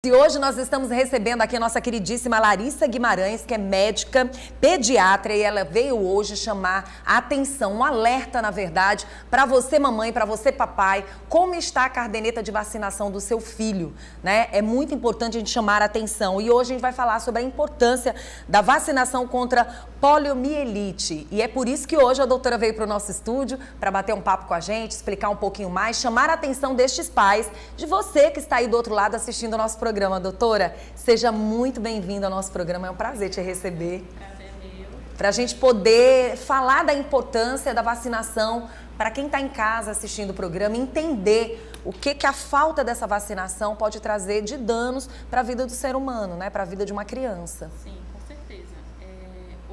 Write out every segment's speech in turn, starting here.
E hoje nós estamos recebendo aqui a nossa queridíssima Larissa Guimarães, que é médica pediatra, e ela veio hoje chamar a atenção, um alerta, na verdade, para você mamãe, para você papai, como está a caderneta de vacinação do seu filho, né? É muito importante a gente chamar a atenção. E hoje a gente vai falar sobre a importância da vacinação contra poliomielite. E é por isso que hoje a doutora veio para o nosso estúdio para bater um papo com a gente, explicar um pouquinho mais, chamar a atenção destes pais, de você que está aí do outro lado assistindo o nosso programa. Doutora, seja muito bem-vinda ao nosso programa, é um prazer te receber. Prazer meu. Para a gente poder falar da importância da vacinação para quem está em casa assistindo o programa, entender o que a falta dessa vacinação pode trazer de danos para a vida do ser humano, né? Para a vida de uma criança. Sim, com certeza.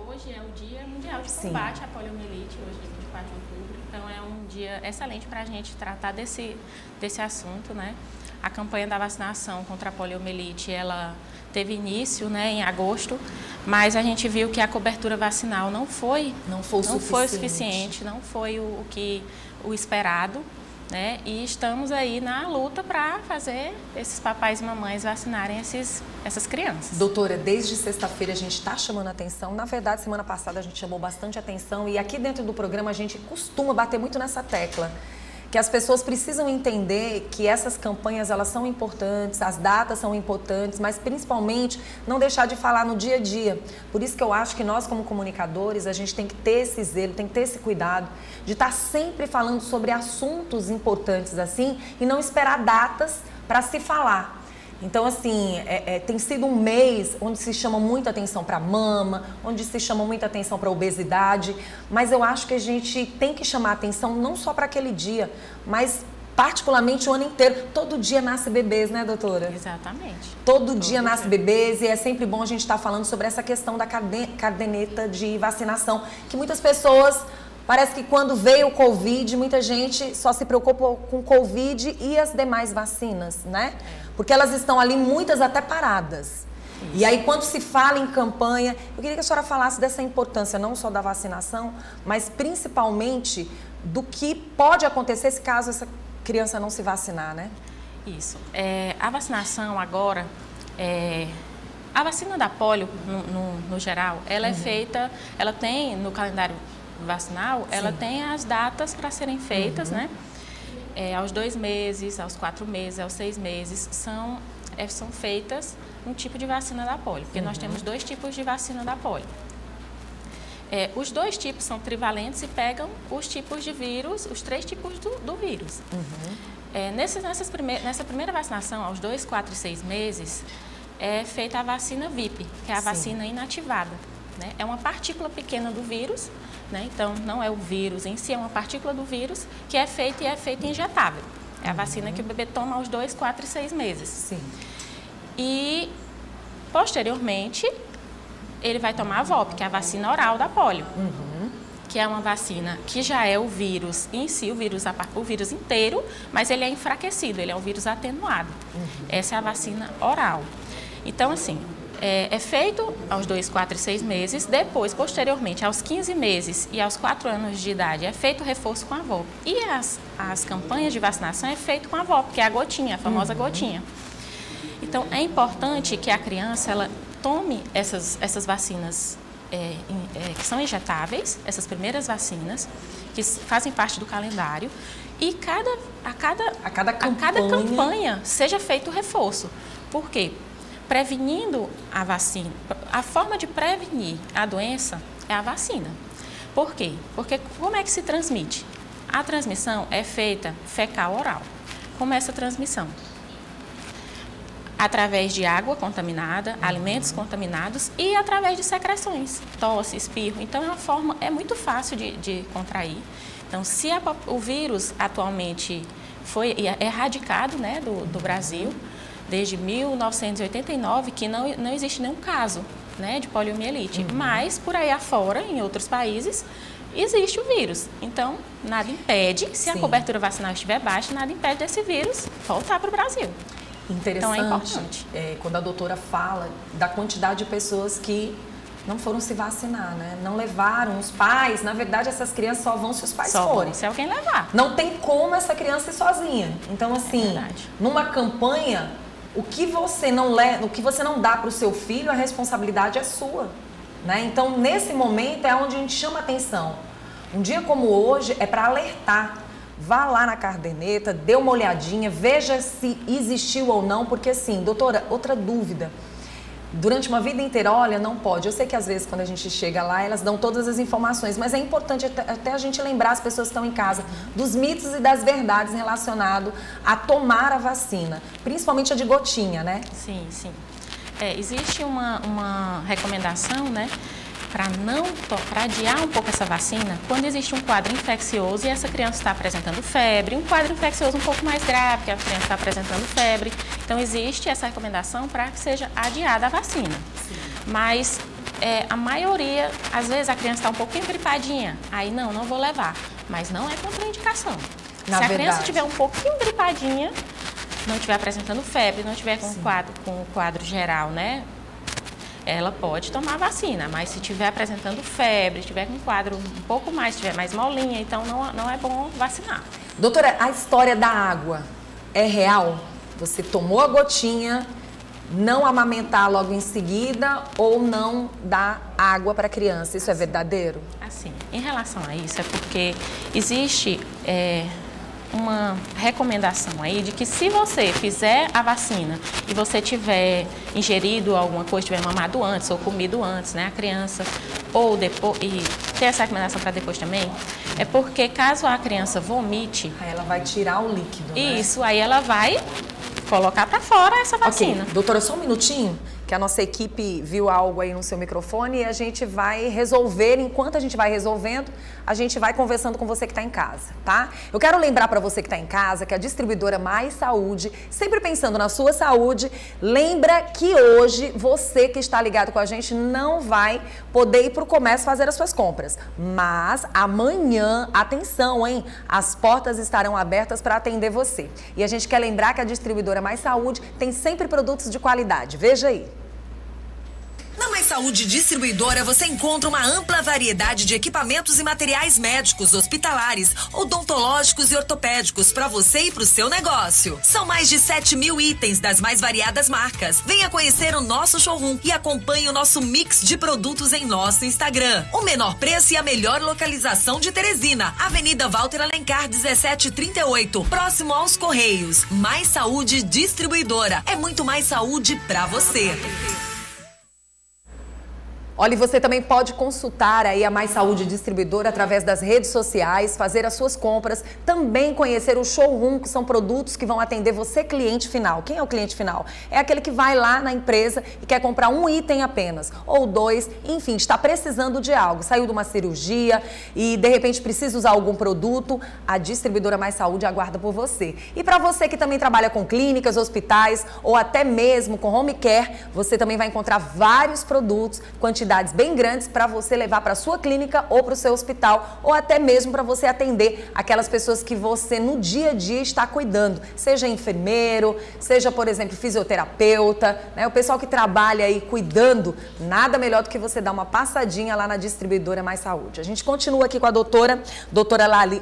Hoje é o Dia Mundial de Combate à Poliomielite, hoje é 24 de outubro, então é um dia excelente para a gente tratar desse assunto, né? A campanha da vacinação contra a poliomielite, ela teve início, né, em agosto, mas a gente viu que a cobertura vacinal não foi o suficiente, não foi o esperado, né? E estamos aí na luta para fazer esses papais e mamães vacinarem essas crianças. Doutora, desde sexta-feira a gente está chamando atenção. Na verdade, semana passada a gente chamou bastante atenção e aqui dentro do programa a gente costuma bater muito nessa tecla, que as pessoas precisam entender que essas campanhas, elas são importantes, as datas são importantes, mas principalmente não deixar de falar no dia a dia. Por isso que eu acho que nós, como comunicadores, a gente tem que ter esse zelo, tem que ter esse cuidado de estar sempre falando sobre assuntos importantes assim e não esperar datas para se falar. Então, assim, tem sido um mês onde se chama muita atenção para mama, onde se chama muita atenção para obesidade, mas eu acho que a gente tem que chamar atenção não só para aquele dia, mas particularmente o ano inteiro. Todo dia nasce bebês, né, doutora? Exatamente. Todo dia nasce bebês e é sempre bom a gente estar falando sobre essa questão da caderneta de vacinação, que muitas pessoas... Parece que quando veio o Covid, muita gente só se preocupa com o Covid e as demais vacinas, né? Porque elas estão ali, muitas até paradas. Isso. E aí, quando se fala em campanha, eu queria que a senhora falasse dessa importância, não só da vacinação, mas principalmente do que pode acontecer se caso essa criança não se vacinar, né? Isso. A vacinação agora, a vacina da polio, no geral, ela é feita, ela tem no calendário vacinal, ela tem as datas para serem feitas, né? Aos 2 meses, aos 4 meses, aos 6 meses, são feitas um tipo de vacina da polio, porque nós temos 2 tipos de vacina da polio. Os 2 tipos são trivalentes e pegam os tipos de vírus, os 3 tipos do vírus. Nessa primeira vacinação, aos 2, 4 e 6 meses, é feita a vacina VIP, que é a vacina inativada, né? É uma partícula pequena do vírus, né? Então, não é o vírus em si, é uma partícula do vírus que é feita injetável. É a vacina que o bebê toma aos 2, 4 e 6 meses. Sim. E, posteriormente, ele vai tomar a VOP, que é a vacina oral da polio, que é uma vacina que já é o vírus em si, o vírus inteiro, mas ele é enfraquecido, ele é um vírus atenuado. Essa é a vacina oral. Então, assim... É feito aos 2, 4 e 6 meses, depois, posteriormente, aos 15 meses e aos 4 anos de idade, é feito o reforço com a VOP. E as campanhas de vacinação é feito com a VOP, que é a gotinha, a famosa gotinha. Então, é importante que a criança ela tome essas vacinas que são injetáveis, essas primeiras vacinas, que fazem parte do calendário, e a cada campanha seja feito o reforço. Por quê? Prevenindo a vacina, a forma de prevenir a doença é a vacina. Por quê? Porque como é que se transmite? A transmissão é feita fecal-oral. Como é essa transmissão? Através de água contaminada, alimentos contaminados e através de secreções, tosse, espirro. Então, é muito fácil de contrair. Então, se o vírus atualmente foi erradicado, né, do Brasil, desde 1989, que não existe nenhum caso, né, de poliomielite. Mas, por aí afora, em outros países, existe o vírus. Então, nada impede, se a cobertura vacinal estiver baixa, nada impede desse vírus voltar para o Brasil. Interessante. Então, é importante. Quando a doutora fala da quantidade de pessoas que não foram se vacinar, né? Não levaram os pais. Na verdade, essas crianças só vão se os pais forem. Se alguém levar. Não tem como essa criança ir sozinha. Então, assim, numa campanha, O que você não dá para o seu filho, a responsabilidade é sua, né? Então, nesse momento é onde a gente chama atenção. Um dia como hoje é para alertar. Vá lá na caderneta, dê uma olhadinha, veja se existiu ou não, porque assim, doutora, outra dúvida. Durante uma vida inteira, olha, não pode. Eu sei que às vezes quando a gente chega lá, elas dão todas as informações, mas é importante até a gente lembrar as pessoas que estão em casa dos mitos e das verdades relacionados a tomar a vacina, principalmente a de gotinha, né? Sim, sim. Existe uma recomendação, né, para adiar um pouco essa vacina, quando existe um quadro infeccioso e essa criança está apresentando febre, um quadro infeccioso um pouco mais grave, que a criança está apresentando febre. Então, existe essa recomendação para que seja adiada a vacina. Sim. Mas a maioria, às vezes a criança está um pouquinho gripadinha, aí não vou levar. Mas não é contraindicação. Se a criança estiver um pouquinho gripadinha, não estiver apresentando febre, não estiver com o quadro geral, né? Ela pode tomar a vacina, mas se estiver apresentando febre, estiver com um quadro um pouco mais, estiver mais molinha, então não é bom vacinar. Doutora, a história da água é real? Você tomou a gotinha, não amamentar logo em seguida ou não dar água para a criança, isso é verdadeiro? Assim, em relação a isso, é porque existe uma recomendação aí de que se você fizer a vacina e você tiver ingerido alguma coisa, tiver mamado antes ou comido antes, né, a criança, ou depois, e ter essa recomendação para depois também, é porque caso a criança vomite... Aí ela vai tirar o líquido, né? Isso, aí ela vai colocar para fora essa vacina. Ok, doutora, só um minutinho, que a nossa equipe viu algo aí no seu microfone e a gente vai resolver. Enquanto a gente vai resolvendo, a gente vai conversando com você que está em casa, tá? Eu quero lembrar para você que está em casa que a distribuidora Mais Saúde, sempre pensando na sua saúde, lembra que hoje você que está ligado com a gente não vai poder ir para o comércio fazer as suas compras. Mas amanhã, atenção, hein? As portas estarão abertas para atender você. E a gente quer lembrar que a distribuidora Mais Saúde tem sempre produtos de qualidade. Veja aí. Na Mais Saúde Distribuidora você encontra uma ampla variedade de equipamentos e materiais médicos, hospitalares, odontológicos e ortopédicos para você e para o seu negócio. São mais de 7.000 itens das mais variadas marcas. Venha conhecer o nosso showroom e acompanhe o nosso mix de produtos em nosso Instagram. O menor preço e a melhor localização de Teresina, Avenida Walter Alencar 1738, próximo aos Correios. Mais Saúde Distribuidora. É muito mais saúde para você. Olha, e você também pode consultar aí a Mais Saúde Distribuidora através das redes sociais, fazer as suas compras, também conhecer o showroom, que são produtos que vão atender você, cliente final. Quem é o cliente final? É aquele que vai lá na empresa e quer comprar um item apenas, ou dois, enfim, está precisando de algo, saiu de uma cirurgia e de repente precisa usar algum produto, a distribuidora Mais Saúde aguarda por você. E para você que também trabalha com clínicas, hospitais ou até mesmo com home care, você também vai encontrar vários produtos, quantidades bem grandes para você levar para sua clínica ou para o seu hospital, ou até mesmo para você atender aquelas pessoas que você no dia a dia está cuidando, seja enfermeiro, seja, por exemplo, fisioterapeuta, né? O pessoal que trabalha aí cuidando, nada melhor do que você dar uma passadinha lá na distribuidora Mais Saúde. A gente continua aqui com a doutora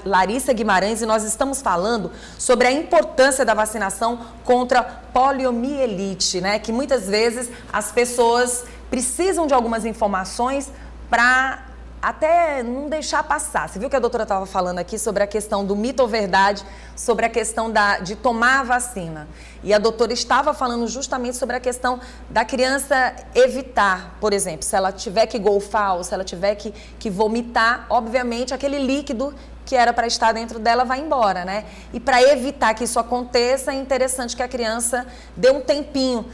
Larissa Guimarães e nós estamos falando sobre a importância da vacinação contra poliomielite, né? Que muitas vezes as pessoas precisam de algumas informações para até não deixar passar. Você viu que a doutora estava falando aqui sobre a questão do mito ou verdade, sobre a questão de tomar a vacina. E a doutora estava falando justamente sobre a questão da criança evitar, por exemplo, se ela tiver que golfar ou se ela tiver que vomitar, obviamente aquele líquido que era para estar dentro dela vai embora, né? E para evitar que isso aconteça, é interessante que a criança dê um tempinho,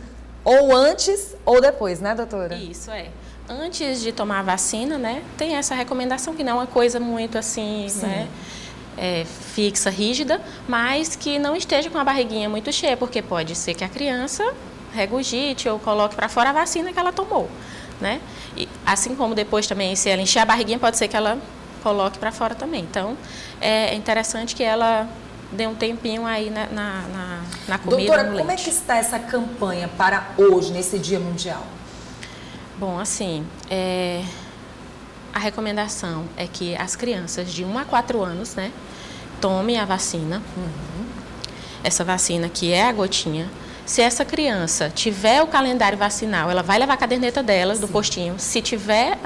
ou antes ou depois, né, doutora? Isso, antes de tomar a vacina, né, tem essa recomendação que não é uma coisa muito assim, né, fixa, rígida, mas que não esteja com a barriguinha muito cheia, porque pode ser que a criança regurgite ou coloque para fora a vacina que ela tomou, né? E, assim como depois também, se ela encher a barriguinha, pode ser que ela coloque para fora também. Então, é interessante que ela dê um tempinho aí na comida. Doutora, no como leite. é que está essa campanha para hoje, nesse Dia Mundial? Bom, assim, a recomendação é que as crianças de 1 a 4 anos, né, tomem a vacina. Essa vacina que é a gotinha, Se essa criança tiver o calendário vacinal, ela vai levar a caderneta dela do postinho. Se tiver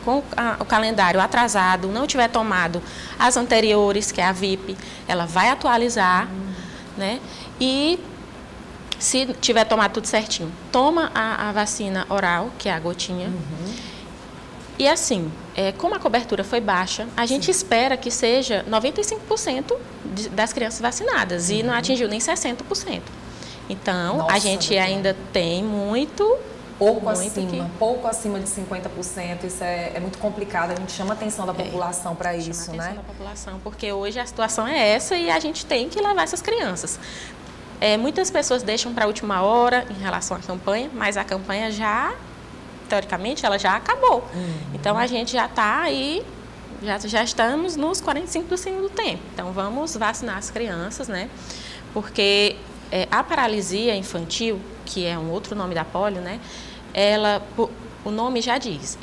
com o calendário atrasado, não tiver tomado as anteriores, que é a VIP, ela vai atualizar, né? E se tiver tomado tudo certinho, toma a vacina oral, que é a gotinha. E assim, como a cobertura foi baixa, a gente espera que seja 95% das crianças vacinadas e não atingiu nem 60%. Então, Nossa, a gente ainda tem pouco acima de 50%, isso é muito complicado, a gente chama a atenção da população para isso, né? Da população, porque hoje a situação é essa e a gente tem que levar essas crianças. Muitas pessoas deixam para a última hora em relação à campanha, mas a campanha teoricamente, ela já acabou. Então, a gente já está aí, já estamos nos 45% do segundo tempo. Então, vamos vacinar as crianças, né? Porque a paralisia infantil, que é um outro nome da polio, né? O nome já diz,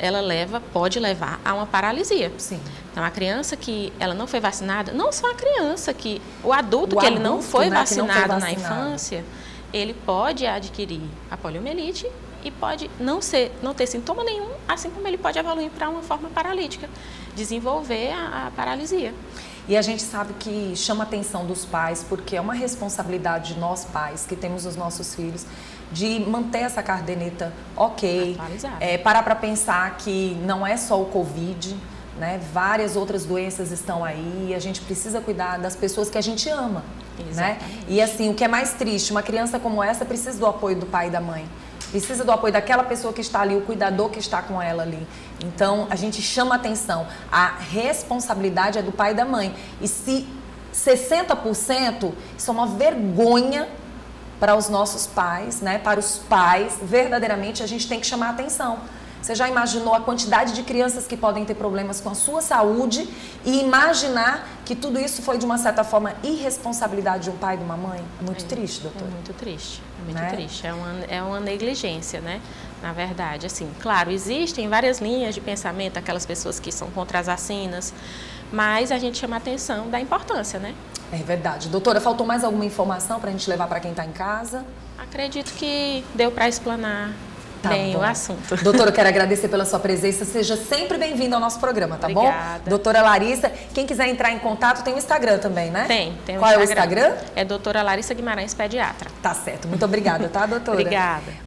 pode levar a uma paralisia. Sim. Então, a criança que ela não foi vacinada, não só a criança, o adulto que ele não foi vacinado na infância, ele pode adquirir a poliomielite e pode não ter sintoma nenhum, assim como ele pode evoluir para uma forma paralítica, desenvolver a paralisia. E a gente sabe que chama a atenção dos pais, porque é uma responsabilidade de nós pais, que temos os nossos filhos, de manter essa caderneta ok, parar para pensar que não é só o Covid, né? Várias outras doenças estão aí e a gente precisa cuidar das pessoas que a gente ama, né? E assim, o que é mais triste, uma criança como essa precisa do apoio do pai e da mãe. Precisa do apoio daquela pessoa que está ali, o cuidador que está com ela ali. Então, a gente chama a atenção. A responsabilidade é do pai e da mãe. E se 60%, isso é uma vergonha para os nossos pais, né? Para os pais, verdadeiramente, a gente tem que chamar a atenção. Você já imaginou a quantidade de crianças que podem ter problemas com a sua saúde e imaginar que tudo isso foi, de uma certa forma, irresponsabilidade de um pai e de uma mãe? É muito triste, doutora. É muito triste, triste. É uma negligência, né? Na verdade, assim, claro, existem várias linhas de pensamento, aquelas pessoas que são contra as vacinas, mas a gente chama a atenção da importância, né? É verdade. Doutora, faltou mais alguma informação para a gente levar para quem está em casa? Acredito que deu para explanar bem o assunto. Doutora, eu quero agradecer pela sua presença. Seja sempre bem-vinda ao nosso programa, tá Obrigada. Bom? Doutora Larissa, quem quiser entrar em contato, tem o Instagram também, né? Tem Qual é o Instagram? É doutora Larissa Guimarães Pediatra. Tá certo. Muito obrigada, tá, doutora? Obrigada.